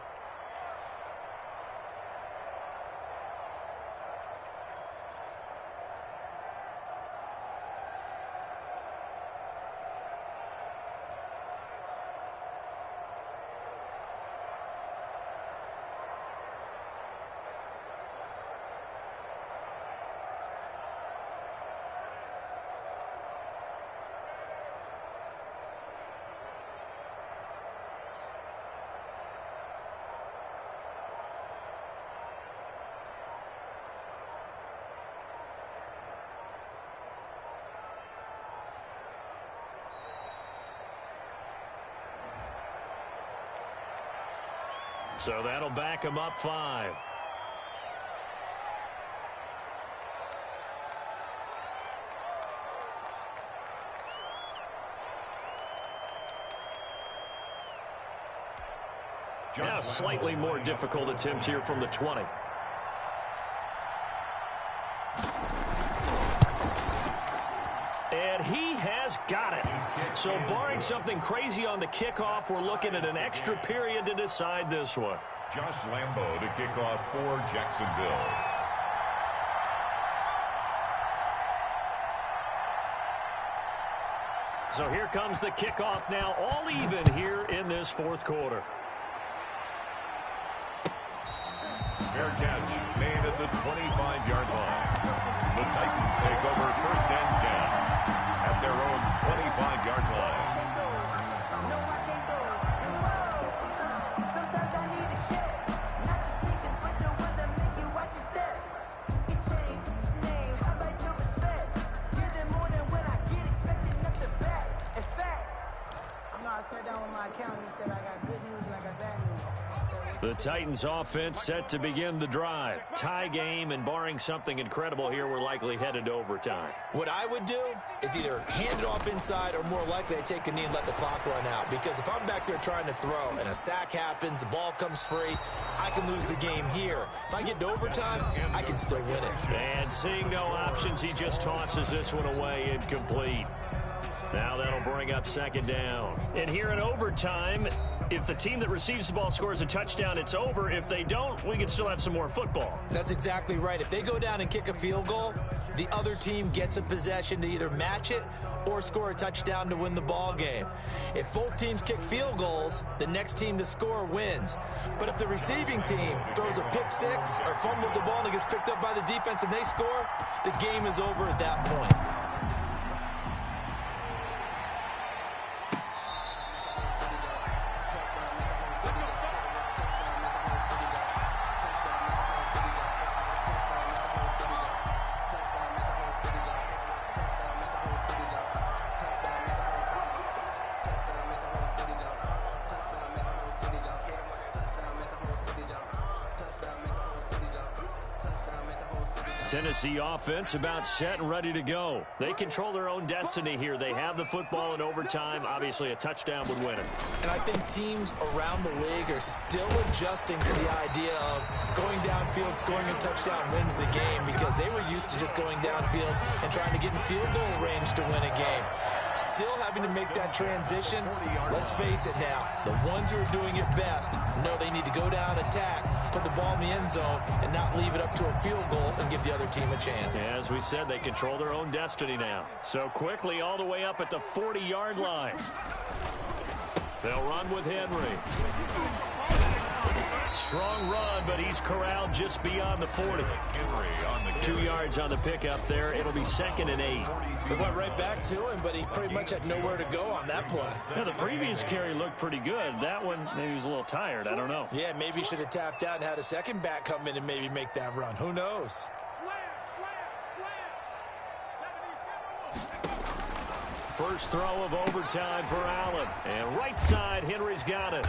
So that'll back him up 5. Now slightly more difficult attempt here from the 20. And he has got it. So barring something crazy on the kickoff, we're looking at an extra period to decide this one. Josh Lambo to kick off for Jacksonville. So here comes the kickoff now, all even here in this fourth quarter. Fair catch made at the 25-yard line. The Titans take over 1st and 10 at their own 25-yard line. Sometimes I need a check, not the sneakers, but the ones that make you watch your step. It changed name, how about your respect? Give them more than when I get expected nothing back. In fact, I sat down with my accountant and said I got good news and I got bad news. The Titans offense set to begin the drive. Tie game, and barring something incredible here, we're likely headed to overtime. What I would do is either hand it off inside or more likely I take a knee and let the clock run out. Because if I'm back there trying to throw and a sack happens, the ball comes free, I can lose the game here. If I get to overtime, I can still win it. And seeing no options, he just tosses this one away incomplete. Now that'll bring up 2nd down. And here in overtime, if the team that receives the ball scores a touchdown, it's over. If they don't, we can still have some more football. That's exactly right. If they go down and kick a field goal, the other team gets a possession to either match it or score a touchdown to win the ball game. If both teams kick field goals, the next team to score wins. But if the receiving team throws a pick six or fumbles the ball and it gets picked up by the defense and they score, the game is over at that point. Tennessee offense about set and ready to go. They control their own destiny here. They have the football in overtime. Obviously, a touchdown would win it. And I think teams around the league are still adjusting to the idea of going downfield, scoring a touchdown wins the game, because they were used to just going downfield and trying to get in field goal range to win a game. Still having to make that transition. Let's face it now, the ones who are doing it best know they need to go down, attack, put the ball in the end zone, and not leave it up to a field goal and give the other team a chance. As we said, they control their own destiny now. So quickly all the way up at the 40-yard line. They'll run with Henry. Strong run, but he's corralled just beyond the 40. 2 yards on the pickup there. It'll be 2nd and 8. They went right back to him, but he pretty much had nowhere to go on that play. Yeah, the previous carry looked pretty good. That one, maybe he was a little tired. I don't know. Yeah, maybe he should have tapped out and had a second back come in and maybe make that run. Who knows? First throw of overtime for Allen. And right side, Henry's got it.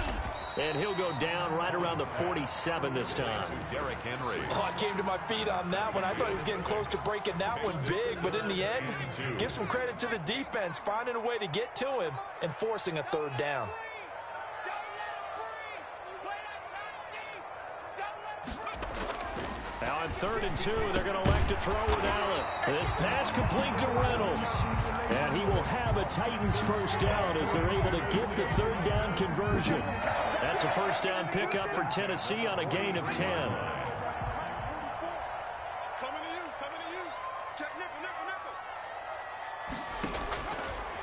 And he'll go down right around the 47 this time. Derrick Henry. Oh, I came to my feet on that one. I thought he was getting close to breaking that one big, but in the end, give some credit to the defense, finding a way to get to him and forcing a 3rd down. Now on 3rd and 2, they're going to elect to throw with Allen. This pass complete to Reynolds. And he will have a Titans first down as they're able to get the 3rd down conversion. That's a first down pickup for Tennessee on a gain of 10.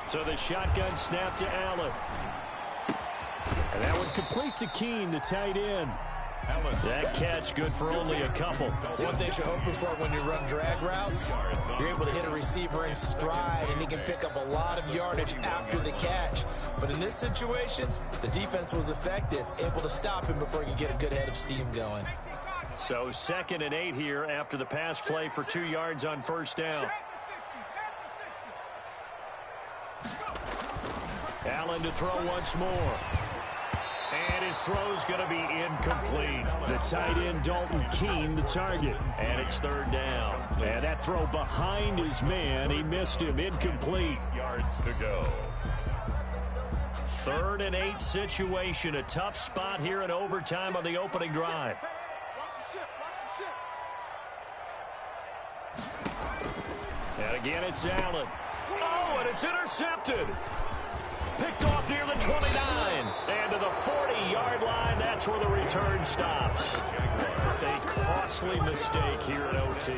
So the shotgun snap to Allen. And that one complete to Keene, the tight end. That catch good for only a couple. One thing you're hoping for when you run drag routes, you're able to hit a receiver in stride, and he can pick up a lot of yardage after the catch. But in this situation, the defense was effective, able to stop him before he could get a good head of steam going. So 2nd and 8 here after the pass play for 2 yards on first down. Allen to throw once more. And his His throw's going to be incomplete. The tight end, Dalton Keene, the target. And it's third down. And that throw behind his man. He missed him. Incomplete. Yards to go. 3rd and 8 situation. A tough spot here in overtime on the opening drive. And again, it's Allen. Oh, and it's intercepted. Picked off near the 29. And to the 40-yard line, that's where the return stops. A costly mistake here at OT.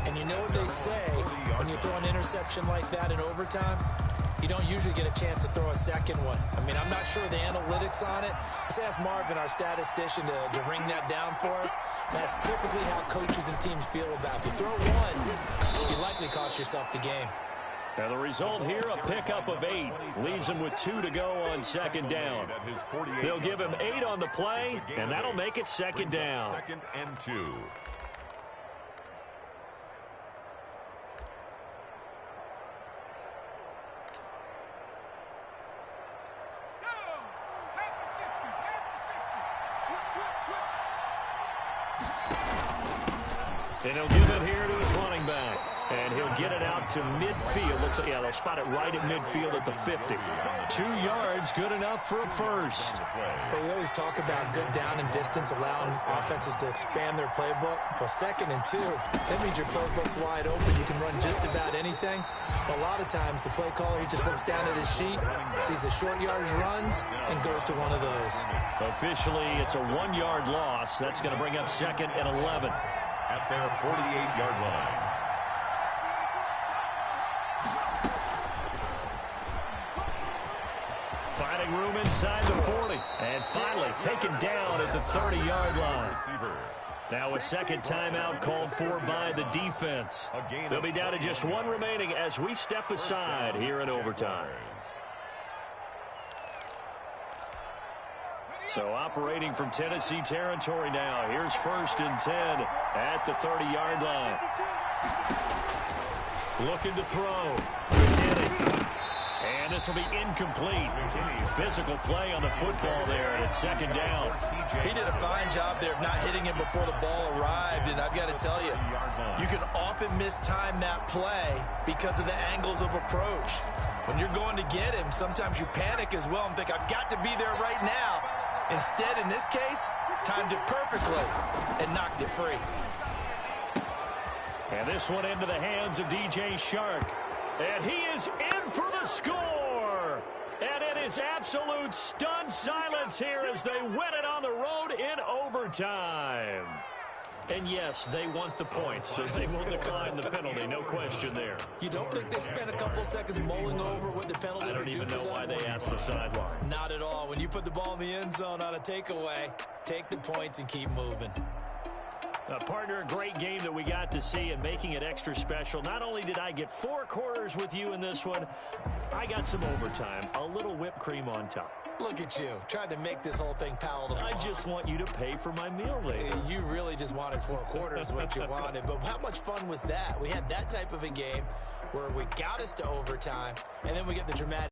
And you know what they say, when you throw an interception like that in overtime, you don't usually get a chance to throw a second one. I mean, I'm not sure the analytics on it. Let's ask Marvin, our statistician, to ring that down for us. That's typically how coaches and teams feel about it. If you throw one, you likely cost yourself the game. Now the result here, a pickup of 8. Leaves him with 2 to go on second down. They'll give him 8 on the play, and that'll make it second down. 2nd and 2. And he'll give it here to his running back. And he'll get it out to midfield. Yeah, they'll spot it right at midfield at the 50. 2 yards, good enough for a first. But we always talk about good down and distance, allowing offenses to expand their playbook. Well, 2nd and 2, that means your playbook's wide open. You can run just about anything. But a lot of times, the play caller, he just looks down at his sheet, sees the short yardage runs, and goes to one of those. Officially, it's a 1-yard loss. That's going to bring up 2nd and 11. At their 48-yard line. Finding room inside the 40. And finally taken down at the 30-yard line. Now a second timeout called for by the defense. They'll be down to just 1 remaining as we step aside here in overtime. So operating from Tennessee territory now. Here's 1st and 10 at the 30-yard line. Looking to throw. And this will be incomplete. Physical play on the football there, and it's 2nd down. He did a fine job there of not hitting him before the ball arrived, and I've got to tell you, you can often mistime that play because of the angles of approach. When you're going to get him, sometimes you panic as well and think, I've got to be there right now. Instead, in this case, timed it perfectly and knocked it free. And this one into the hands of DJ Shark. And he is in for the score. And it is absolute stunned silence here as they win it on the road in overtime. And yes, they want the points, so they will decline the penalty. No question there. You don't think they spent a couple seconds mulling over what the penalty would do? I don't even know why they asked the sideline. Not at all. When you put the ball in the end zone on a takeaway, take the points and keep moving. Partner, a great game that we got to see and making it extra special. Not only did I get 4 quarters with you in this one, I got some overtime, a little whipped cream on top. Look at you, trying to make this whole thing palatable. I just want you to pay for my meal later. You really just wanted 4 quarters, what you wanted. But how much fun was that? We had that type of a game where we got us to overtime, and then we get the dramatic